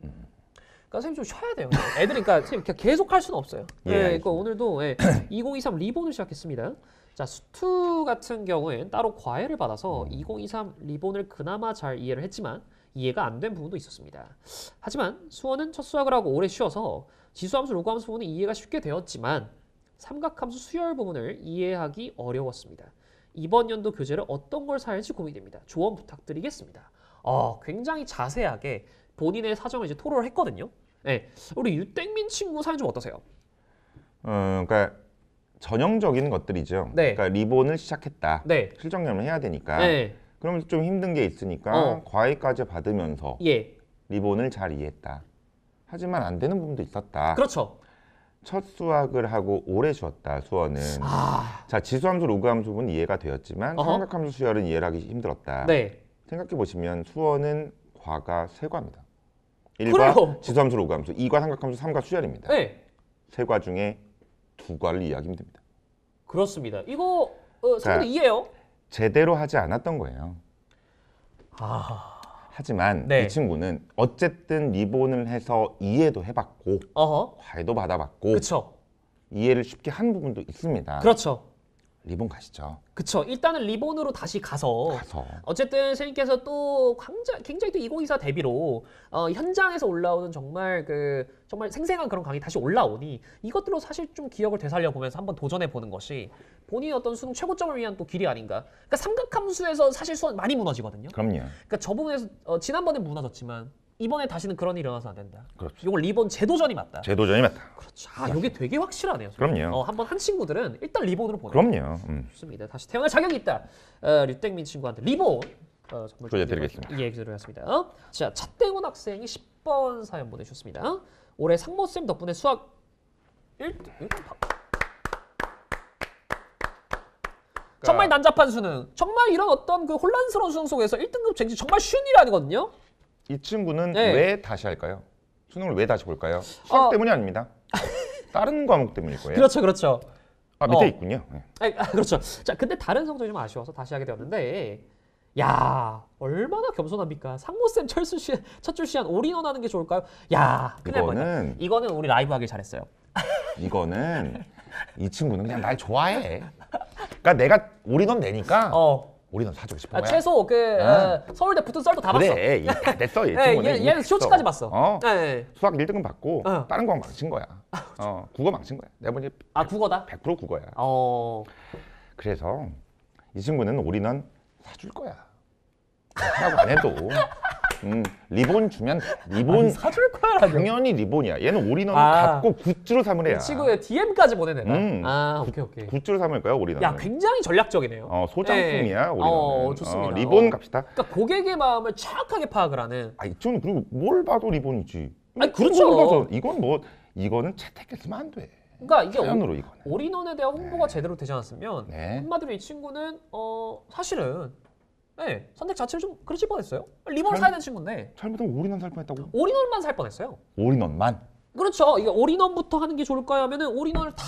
그러니까 선생님 좀 쉬어야 돼요. 애들이 그러니까 선생님 그냥 계속 할 수는 없어요. 예, 그러니까 알겠습니다. 오늘도 2023 리본을 시작했습니다. 자, 수투 같은 경우엔 따로 과외를 받아서 2023 리본을 그나마 잘 이해를 했지만 이해가 안 된 부분도 있었습니다. 하지만 수원은 첫 수학을 하고 오래 쉬어서 지수함수, 로그함수 부분은 이해가 쉽게 되었지만 삼각함수 수열 부분을 이해하기 어려웠습니다. 이번 연도 교재를 어떤 걸 사야 할지 고민됩니다. 조언 부탁드리겠습니다. 굉장히 자세하게 본인의 사정을 이제 토로를 했거든요. 네, 우리 유땡민 친구 사연 좀 어떠세요? 그러니까 전형적인 것들이죠. 네. 그러니까 리본을 시작했다. 네, 실전염을 해야 되니까. 네, 그러면 좀 힘든 게 있으니까 어. 과외까지 받으면서 예, 리본을 잘 이해했다. 하지만 안 되는 부분도 있었다. 그렇죠. 첫 수학을 하고 오래 쉬었다. 수원은. 자, 지수함수, 로그함수 부분 이해가 되었지만 어허. 삼각함수 수열은 이해를 하기 힘들었다. 네, 생각해 보시면 수원은 과가 세 과입니다. 그래요. 1과 지수함수, 로그함수, 2과 삼각함수, 3과 수열입니다. 네, 세 과 중에 두 과를 이해하기 힘듭니다. 그렇습니다. 이거 자. 성도 이해요? 제대로 하지 않았던 거예요. 하지만 네. 이 친구는 어쨌든 리본을 해서 이해도 해봤고 어허, 과외도 받아봤고 그렇죠, 이해를 쉽게 한 부분도 있습니다. 그렇죠, 리본 가시죠. 그렇죠. 일단은 리본으로 다시 가서 가서 어쨌든 선생님께서 또 굉장히 또 2024 대비로 현장에서 올라오는 정말 정말 생생한 그런 강의 다시 올라오니 이것들로 사실 좀 기억을 되살려 보면서 한번 도전해 보는 것이 본인의 어떤 수능 최고점을 위한 또 길이 아닌가. 그러니까 삼각함수에서 사실 수학 많이 무너지거든요. 그럼요. 그러니까 저 부분에서 지난번에 무너졌지만 이번에 다시는 그런 일이 일어나서 안 된다. 그렇죠. 이걸 리본 재도전이 맞다. 제도전이 맞다. 그렇죠. 이게 되게 확실하네요. 선생님. 그럼요. 한번 한 친구들은 일단 리본으로 보내. 그럼요. 좋습니다. 다시 태어날 자격이 있다. 류땡민 친구한테 리본 선물 교재 드리겠습니다. 예, 드리겠습니다. 자, 차땡원 학생이 10번 사연 보내주셨습니다. 올해 상모쌤 덕분에 수학 1등. 정말 난잡한 수능. 정말 이런 어떤 그 혼란스러운 수능 속에서 1등급 쟁취 정말 쉬운 일이 아니거든요. 이 친구는 네. 왜 다시 할까요? 수능을 왜 다시 볼까요? 수학 때문이 아닙니다. 다른 과목 때문일 거예요. 그렇죠, 그렇죠. 밑에 있군요. 네. 그렇죠. 자, 근데 다른 성적이 좀 아쉬워서 다시 하게 되었는데, 야, 얼마나 겸손합니까? 상모쌤 첫 출시한 올인원 하는 게 좋을까요? 야, 큰일 날 뻔했다. 이거는 우리 라이브 하길 잘했어요. 이거는 이 친구는 그냥 날 좋아해. 그러니까 내가 올인원 내니까 올인원 사주고 싶은 거야. 최소 서울대 붙은 썰도 다 봤어. 그래, 다 됐어. 이 네, 친구는 이미 얘는 됐어. 쇼츠까지 봤어. 네. 수학 1등은 받고 어. 다른 과목 망친 거야. 국어 망친 거야. 내가 보니 국어다? 100% 국어야. 그래서 이 친구는 올인원 사줄 거야. 하라고 안 해도 리본 주면 리본 사줄 거야라뇨. 당연히 리본이야. 얘는 올인원을 아. 갖고 굿즈로 삼을 애야. 이 친구의 DM까지 보내내나. 오케이. 굿즈로 삼을 거야 올인원. 야, 굉장히 전략적이네요. 소장품이야 올인원은. 좋습니다. 리본 갑시다. 그러니까 고객의 마음을 정확하게 파악을 하는. 이쪽은 그리고 뭘 봐도 리본이지. 아니, 그렇죠. 뭘 봐서 이거는 채택했으면 안 돼. 그러니까 이게 사연으로 이거는. 올인원에 대한 홍보가 제대로 되지 않았으면 네. 한마디로 이 친구는 사실은 선택 자체를 좀 그르칠 뻔했어요. 리본을 사야 되는 친구인데 잘못하면 올인원 살 뻔했다고. 올인원만 살 뻔했어요. 올인원만. 그렇죠. 이게 올인원부터 하는 게 좋을까요? 하면은 올인원을 다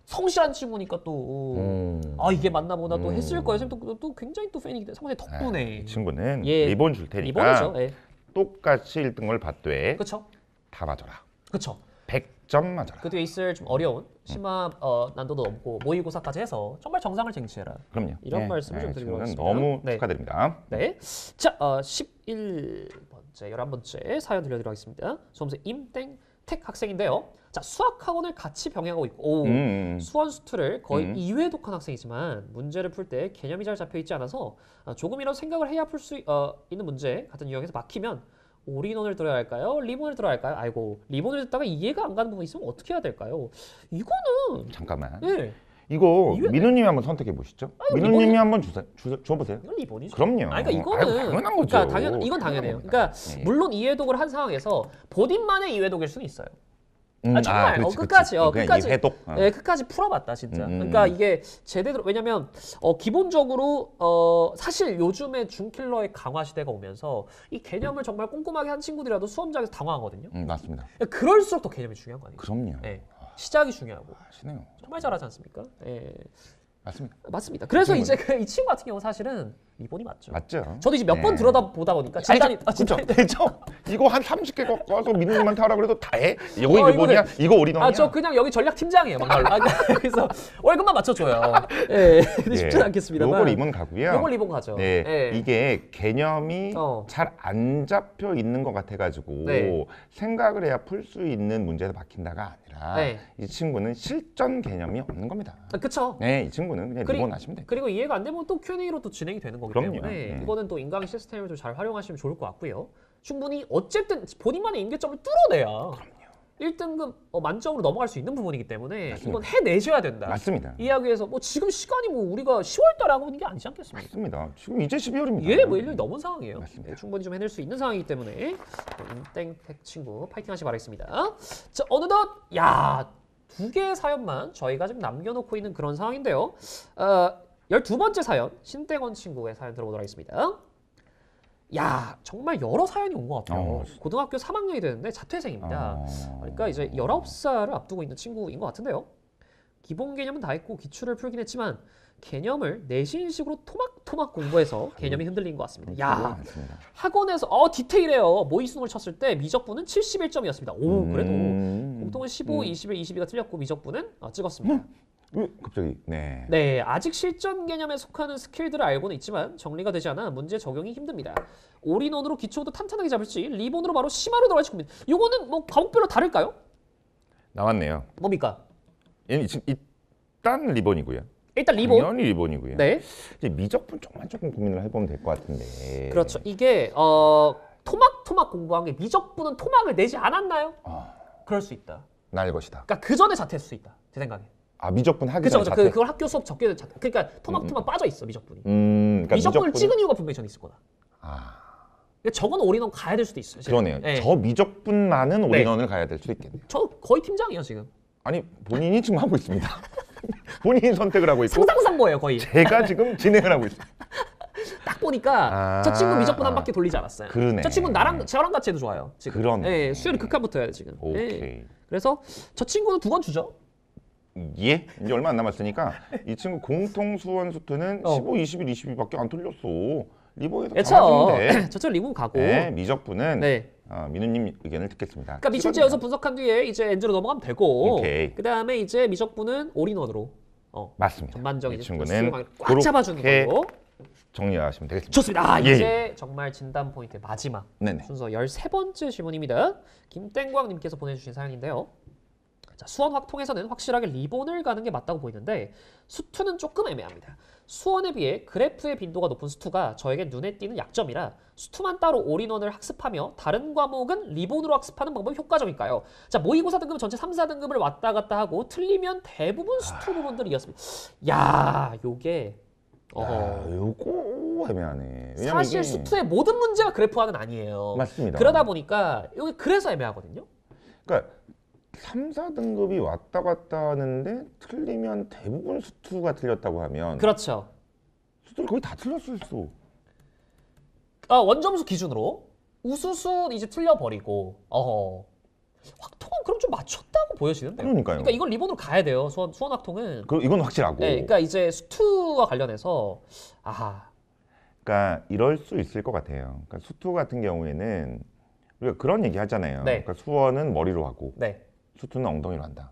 성실한 친구니까 또 이게 맞나 보다 또 했을 거예요. 선생님 또 굉장히 또 팬이기 때문에 상무님 덕분에 이 친구는 예. 리본 줄 테니까 리본이죠. 예. 똑같이 1등을 받되 그렇죠. 다 맞아라. 그렇죠. 100점 맞아라. 그 뒤에 있을 좀 어려운 심화 난도도 넘고 모의고사까지 해서 정말 정상을 쟁취해라. 그럼요. 이런 말씀을 좀 드리도록 하겠습니다. 너무 네. 축하드립니다. 네. 자, 11번째, 11번째 사연 들려드리도록 하겠습니다. 수험생 임땡택 학생인데요. 자, 수학학원을 같이 병행하고 있고 수원 수투를 거의 2회 독한 학생이지만 문제를 풀 때 개념이 잘 잡혀 있지 않아서 조금이라도 생각을 해야 풀 수 있는 문제 같은 유형에서 막히면 올인원을 들어야 할까요? 리본을 들어야 할까요? 아이고, 리본을 듣다가 이해가 안 가는 부분이 있으면 어떻게 해야 될까요? 이거는 잠깐만. 예. 이거 이외- 민우님이 한번 선택해 보시죠. 민우님이 한번 줘보세요. 이건 리본이죠. 그럼요. 그러니까 이거는 당연한 거죠. 그러니까 이건 당연해요. 그러니까 네. 물론 이해독을 한 상황에서 본인만의 이해독일 수는 있어요. 정말 그렇지, 끝까지 그냥 끝까지 이 회독. 네, 끝까지 풀어봤다 진짜. 음. 그러니까 이게 제대로 왜냐면 기본적으로 사실 요즘에 중킬러의 강화 시대가 오면서 이 개념을 정말 꼼꼼하게 한 친구들이라도 수험장에서 당황하거든요. 맞습니다. 그럴수록 더 개념이 중요한 거 아니에요? 그럼요. 네. 시작이 중요하고 아시네요. 정말 잘하지 않습니까? 예. 맞습니다. 맞습니다. 그래서 이 이제 이 친구 같은 경우 사실은 리본이 맞죠. 맞죠. 저도 이제 몇 번 네. 들여다보다 보니까 진단이 그렇죠. 되죠. 이거 한 30개 갖고 와서 민우님한테 하라 그래도 다 해. 이거 어, 일본이야? 이거 올인원이야? 저 그냥 여기 전략 팀장이에요, 막말로. 그래서 월급만 맞춰줘요. 예, 쉽지 않겠습니다만. 요거 리본 가고요. 요걸 리본 가죠. 네, 예. 이게 개념이 잘 안 잡혀 있는 것 같아가지고 네. 생각을 해야 풀 수 있는 문제에서 박힌다가 아니라 네. 이 친구는 실전 개념이 없는 겁니다. 그쵸. 네, 이 친구는 그냥 리본 하시면 돼요. 그리고 이해가 안 되면 또 Q&A로 또 진행이 되는 거기 그럼요. 때문에 네. 이거는 또 인강 시스템을 좀 잘 활용하시면 좋을 것 같고요. 충분히 어쨌든 본인만의 임계점을 뚫어내야 1등급 만점으로 넘어갈 수 있는 부분이기 때문에 맞습니다. 이건 해내셔야 된다. 맞습니다. 이야기 위해서 지금 시간이 우리가 10월 달에 하고 있는 게 아니지 않겠습니까? 맞습니다. 지금 이제 12월입니다. 예, 1년이 넘은 상황이에요. 맞습니다. 네, 충분히 좀 해낼 수 있는 상황이기 때문에 인땡팩 친구 파이팅 하시기 바라겠습니다. 자, 어느덧 2개의 사연만 저희가 지금 남겨놓고 있는 그런 상황인데요. 12번째 사연 신땡원 친구의 사연 들어보도록 하겠습니다. 정말 여러 사연이 온 것 같아요. 고등학교 3학년이 되는데 자퇴생입니다. 그러니까 이제 19살을 앞두고 있는 친구인 것 같은데요. 기본 개념은 다 했고 기출을 풀긴 했지만 개념을 내신식으로 토막토막 공부해서 개념이 흔들린 것 같습니다. 학원에서 디테일해요. 모의 수능을 쳤을 때 미적분은 71점이었습니다. 오, 그래도 공통은 15, 21, 22가 틀렸고 미적분은 찍었습니다. 왜 갑자기? 네. 네, 아직 실전 개념에 속하는 스킬들을 알고는 있지만 정리가 되지 않아 문제 적용이 힘듭니다. 올인원으로 기초도 탄탄하게 잡을지 리본으로 바로 심화로 들어갈지 고민. 이거는 과목별로 다를까요? 나왔네요. 뭡니까? 얘는 일단 리본이고요. 일단 리본. 당연히 리본이고요. 네. 이제 미적분 조금 고민을 해보면 될 것 같은데. 그렇죠. 이게 토막토막 공부한 게 미적분은 토막을 내지 않았나요? 그럴 수 있다. 날 것이다. 그러니까 그 전에 자퇴했을 수 있다. 제 생각에. 미적분 하기 그렇죠. 전에 자퇴. 그걸 학교 수업 적게 된 자퇴. 그러니까 토막토막 빠져 있어 미적분이. 그러니까 미적분을 찍은 이유가 분명히 전 있을 거다. 그러니까 저건 올인원 가야 될 수도 있어요. 그러네요. 네. 저 미적분만은 올인원을 가야 될 수도 있겠네요. 저 거의 팀장이에요 지금. 아니 본인이 지금 하고 있습니다. 본인이 선택을 하고 있고 상상상보예요 거의. 제가 지금 진행을 하고 있어요. 딱 보니까 저 친구 미적분 한 바퀴 돌리지 않았어요. 그러네. 저 친구는 저랑 같이 해도 좋아요. 지금. 그러네. 네, 수열이 극한부터 해야 돼 지금. 오케이. 네. 그래서 저 친구는 2번 주죠. 예? 이제 얼마 안 남았으니까 이 친구 공통 수원 수투는 15, 21, 22밖에 안 틀렸어. 리본에서 다 맞으면 돼. 저쪽 리본 가고. 네, 미적분은 네. 민우님 의견을 듣겠습니다. 그러니까 미출제 연서 분석한 뒤에 이제 엔드로 넘어가면 되고. 오케이. 그 다음에 이제 미적분은 올인원으로. 맞습니다. 전반적인 이 친구는 꽉 잡아주는 걸로. 정리하시면 되겠습니다. 좋습니다. 예. 이제 정말 진단 포인트 마지막 네네. 순서 13번째 질문입니다. 김땡광님께서 보내주신 사연인데요. 자, 수원 확통에서는 확실하게 리본을 가는 게 맞다고 보이는데 수투는 조금 애매합니다. 수원에 비해 그래프의 빈도가 높은 수투가 저에게 눈에 띄는 약점이라 수투만 따로 올인원을 학습하며 다른 과목은 리본으로 학습하는 방법이 효과적일까요? 자, 모의고사 등급 전체 3, 4등급을 왔다 갔다 하고 틀리면 대부분 수투 부분들이었습니다. 요게 요거 애매하네. 사실 이게... 수투의 모든 문제가 그래프화는 아니에요. 맞습니다. 그러다 보니까 여기 그래서 애매하거든요. 그러니까 3, 4등급이 왔다 갔다 하는데 틀리면 대부분 수투가 틀렸다고 하면 그렇죠. 수투를 거의 다 틀렸을 수. 원점수 기준으로 우수수 이제 틀려버리고 확통은 그럼 좀 맞췄다고 보여지는데요. 그러니까요. 그러니까 이건 리본으로 가야 돼요. 수원 확통은. 이건 확실하고. 네, 그러니까 이제 수투와 관련해서 그러니까 이럴 수 있을 것 같아요. 그러니까 수투 같은 경우에는 우리가 그런 얘기 하잖아요. 네. 그러니까 수원은 머리로 하고 네. 수투는 엉덩이로 한다.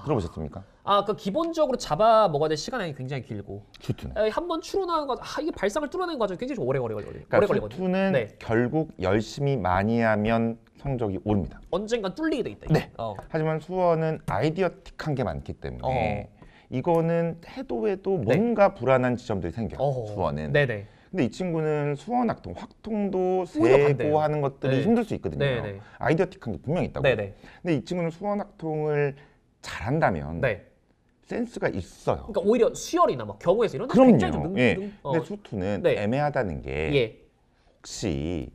들어보셨습니까? 그 기본적으로 잡아 먹어야 될 시간이 굉장히 길고 수투는. 한번 추론하는 과정, 이게 발상을 뚫어내는 과정이 굉장히 좀 오래 걸리거든요. 그러니까 수투는 결국 열심히 많이 하면 성적이 오릅니다. 언젠간 뚫리게 돼 있다. 네. 하지만 수원은 아이디어틱한 게 많기 때문에 이거는 해도 뭔가 불안한 지점들이 생겨요. 수원은. 네네. 근데 이 친구는 수원 학통, 확통도 오히려 세고 반대예요. 하는 것들이 힘들 수 있거든요. 네네. 아이디어틱한 게 분명히 있다고. 네네. 근데 이 친구는 수원 학통을 잘한다면 센스가 있어요. 그러니까 오히려 수열이나 막 경우에서 이런 데 그럼요. 굉장히 좀 예. 능. 근데 수투는 네. 애매하다는 게 예. 혹시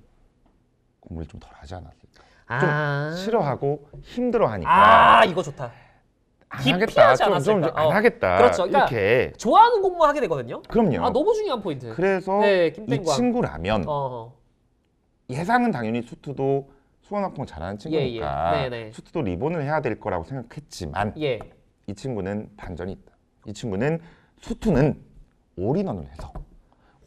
공부를 좀 덜 하지 않았을까? 아. 싫어하고 힘들어하니까 이거 좋다. 안 기피하지 하겠다. 좀 않았을까? 안 하겠다. 그렇죠. 그러니까 이렇게. 좋아하는 공부만 하게 되거든요. 그럼요. 너무 중요한 포인트. 그래서 네, 이 김땡광. 친구라면 어허. 예상은 당연히 수투도 수원학통 잘하는 친구니까 예. 네네. 수투도 리본을 해야 될 거라고 생각했지만 예. 이 친구는 반전이 있다. 이 친구는 수투는 올인원을 해서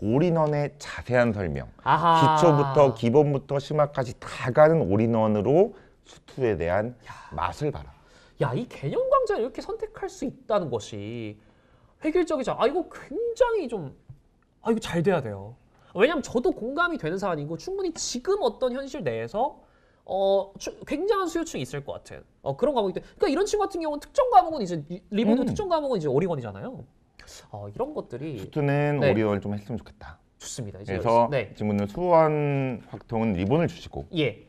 올인원의 자세한 설명, 아하. 기초부터 기본부터 심화까지 다 가는 올인원으로 수투에 대한 맛을 봐라. 야, 이 개념 강좌를 이렇게 선택할 수 있다는 것이 획일적이죠. 이거 굉장히 좀 이거 잘 돼야 돼요. 왜냐면 저도 공감이 되는 사안이고 충분히 지금 어떤 현실 내에서 굉장한 수요층이 있을 것 같은 그런 과목이 돼. 그러니까 이런 친구 같은 경우는 특정 과목은 이제 리본도 특정 과목은 이제 오리건이잖아요. 이런 것들이 수투는 네. 올인원을 좀 했으면 좋겠다. 좋습니다. 이제 그래서 네. 지금은 수원 확통은 리본을 주시고 예.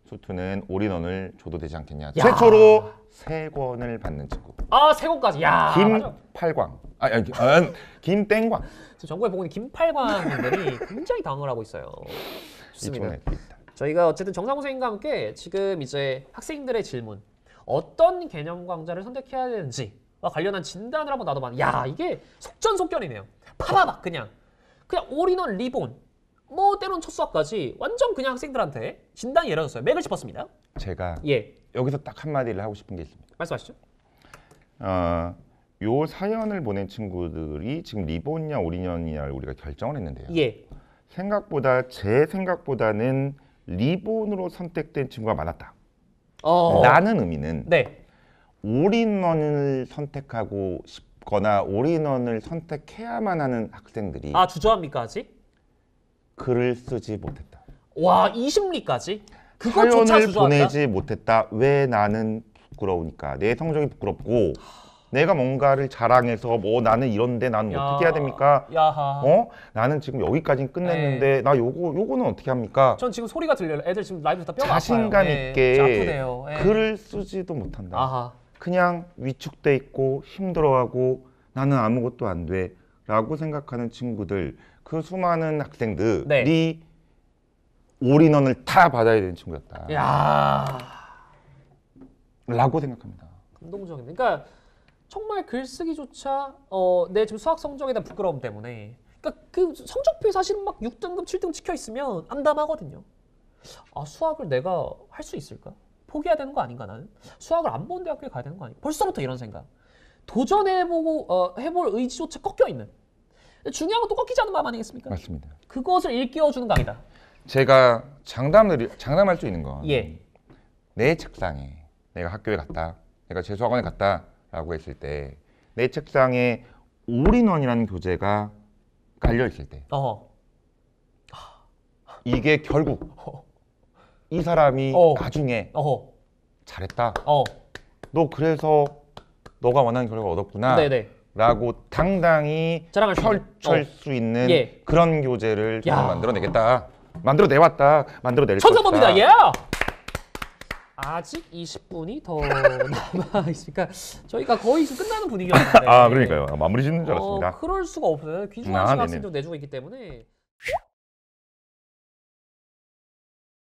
수투는 올인원을 줘도 되지 않겠냐. 야. 최초로 세 권을 받는 친구. 세 권까지. 야. 맞아. 김팔광. 김땡광. 지금 정부에 보고 있는 김팔광들이 굉장히 당을 하고 있어요. 좋습니다. 이쪽에 있다. 저희가 어쨌든 정상호 선생님과 함께 지금 이제 학생들의 질문, 어떤 개념 강좌를 선택해야 되는지와 관련한 진단을 한번 나눠봤는데, 야, 이게 속전속결이네요. 파바박 그냥 올인원 리본, 뭐 때론 첫 수학까지 완전 그냥 학생들한테 진단이 내려졌어요. 맥을 짚었습니다. 제가 예, 여기서 딱 한마디를 하고 싶은 게 있습니다. 말씀하시죠. 요 사연을 보낸 친구들이 지금 리본이냐 올인원이냐를 우리가 결정을 했는데요. 예, 제 생각보다는 리본으로 선택된 친구가 많았다. 어, 라는 의미는 네, 올인원을 선택하고 싶거나 올인원을 선택해야만 하는 학생들이 주저합니까 아직? 글을 쓰지 못했다. 와, 이 심리까지? 그것조차 사연을 주저한다? 보내지 못했다. 왜? 나는 부끄러우니까. 내 성적이 부끄럽고 내가 뭔가를 자랑해서 나는 이런데 나는 어떻게 해야 됩니까? 야하. 나는 지금 여기까지 끝냈는데 나 요거는 어떻게 합니까? 전 지금 소리가 들려요. 애들 지금 라이브에서 다 뼈가 자신감 아파요. 있게 아프대요. 글을 쓰지도 못한다. 아하. 그냥 위축돼 있고 힘들어하고 나는 아무것도 안 돼 라고 생각하는 친구들, 그 수많은 학생들이 네. 올인원을 다 받아야 되는 친구였다 야, 라고 생각합니다. 감동적인데. 그러니까 정말 글쓰기조차 내 지금 수학 성적에 대한 부끄러움 때문에, 그러니까 그 성적표에 사실은 막 6등급, 7등급 찍혀 있으면 암담하거든요. 수학을 내가 할 수 있을까? 포기해야 되는 거 아닌가 나는? 수학을 안 본 대학교에 가야 되는 거 아닌가? 벌써부터 이런 생각. 도전해보고 해볼 의지조차 꺾여 있는. 중요한 건 또 꺾이지 않는 마음 아니겠습니까? 맞습니다. 그것을 일깨워주는 강의다. 제가 장담할 수 있는 건 예. 내 책상에 내가 학교에 갔다, 내가 재수학원에 갔다라고 했을 때 내 책상에 올인원이라는 교재가 깔려 있을 때 이게 결국 이 사람이 나중에 잘했다. 너 그래서 너가 원하는 결과가 얻었구나. 네네. 라고 당당히 자랑할 수 있는. 펼칠 수 있는 예. 그런 교재를 저는 야. 만들어내겠다. 만들어낼 것이다. 천사봅니다. 예. 아직 20분이 더 남아 있으니까 저희가 거의 지금 끝나는 분위기였는데. 그러니까요. 마무리 짓는 줄 알았습니다. 그럴 수가 없어요. 귀중한 네네. 시간 학생도 내주고 있기 때문에.